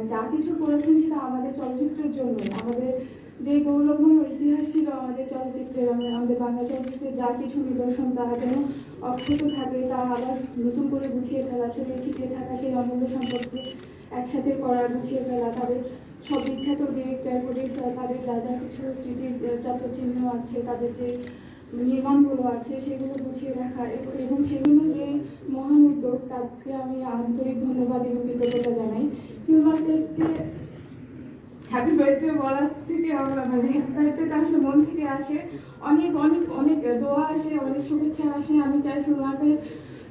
মানে যা কিছু করেছেন সেটা আমাদের চলচ্চিত্রের জন্য, আমাদের যে গৌরবময় ইতিহাস ছিল আমাদের চলচ্চিত্রের, আমাদের বাংলা চলচ্চিত্রের যা কিছু নিদর্শন তা যেন অক্ষত থাকে, তা আবার নতুন করে গুছিয়ে ফেলা, ছড়িয়ে ছিটিয়ে থাকা সেই অমূল্য সম্পদকে একসাথে করা, গুছিয়ে ফেলা, তাদের সব বিখ্যাত ডিরেক্টর প্রডিউসার তাদের যা যা কিছু স্মৃতির যত চিহ্ন আছে, তাদের যে নির্মাণগুলো আছে সেগুলো গুছিয়ে রাখা এবং সেগুলো যে মহান উদ্যোগ তাকে আমি আন্তরিক ধন্যবাদ এবং কৃতজ্ঞতা জানাই। ফিল্ম মার্কেটকে হ্যাপি বার্থডে বলার থেকে আমরা মানে হ্যাপি বার্থডেটা আসলে মন থেকে আসে, অনেক অনেক অনেক দোয়া আসে, অনেক শুভেচ্ছা আসে। আমি চাই ফিল্ম মার্কেট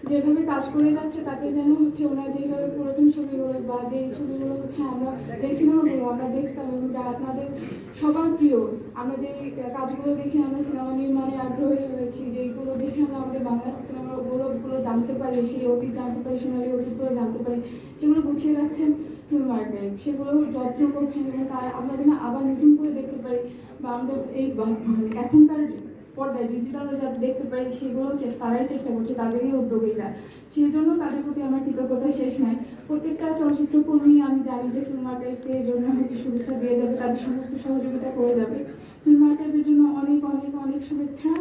যেভাবে কাজ করে যাচ্ছে তাতে যেন হচ্ছে ওনার যেভাবে পুরাতন ছবিগুলো বা যে ছবিগুলো হচ্ছে আমরা যে সিনেমাগুলো আমরা দেখতাম এবং যা আপনাদের সবার প্রিয়, আমরা যে কাজগুলো দেখে আমরা সিনেমা নির্মাণে আগ্রহী হয়েছি, যেগুলো দেখে আমরা আমাদের বাংলা সিনেমার গৌরবগুলো জানতে পারি, সেই অতীত জানতে পারি, সোনালী অতীতগুলো জানতে পারি, সেগুলো গুছিয়ে রাখছেন ফিল্ম মার্কেট, সেগুলো যত্ন করছেন এবং তার আমরা যেন আবার নতুন করে দেখতে পারি বা আমাদের এই এখনকার পর্দায় ডিজিটালে যা দেখতে পাই সেগুলো তারাই চেষ্টা করছে, তাদেরই উদ্যোগীরা। সেই জন্য তাদের প্রতি আমার কৃতজ্ঞতা শেষ নাই। প্রত্যেকটা চলচ্চিত্র কর্মী আমি জানি যে ফিল্ম মার্কেটের জন্য হচ্ছে শুভেচ্ছা দিয়ে যাবে, তাদের সমস্ত সহযোগিতা করে যাবে। ফিল্ম মার্কেটের জন্য অনেক অনেক অনেক শুভেচ্ছা,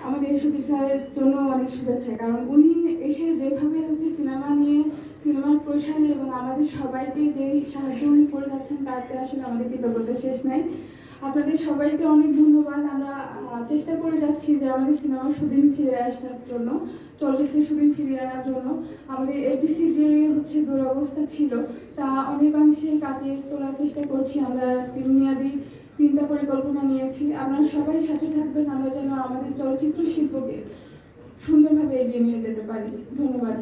আমাদের সচিব স্যারের জন্য অনেক শুভেচ্ছা, কারণ উনি এসে যেভাবে হচ্ছে সিনেমা নিয়ে সিনেমার প্রসারে এবং আমাদের সবাইকে যে সাহায্য উনি করে যাচ্ছেন তাতে আসলে আমাদের কৃতজ্ঞতা শেষ নাই। আপনাদের সবাইকে অনেক ধন্যবাদ। আমরা চেষ্টা করে যাচ্ছি যে আমাদের সিনেমার সুদিন ফিরে আসার জন্য, চলচ্চিত্রের সুদিন ফিরিয়ে আনার জন্য। আমাদের এপিসি যে হচ্ছে দুরবস্থা ছিল তা অনেকাংশে কাটিয়ে তোলার চেষ্টা করছি। আমরা তিনটা পরিকল্পনা নিয়েছি। আপনারা সবাই সাথে থাকবেন, আমরা যেন আমাদের চলচ্চিত্র শিল্পকে সুন্দরভাবে এগিয়ে নিয়ে যেতে পারি। ধন্যবাদ।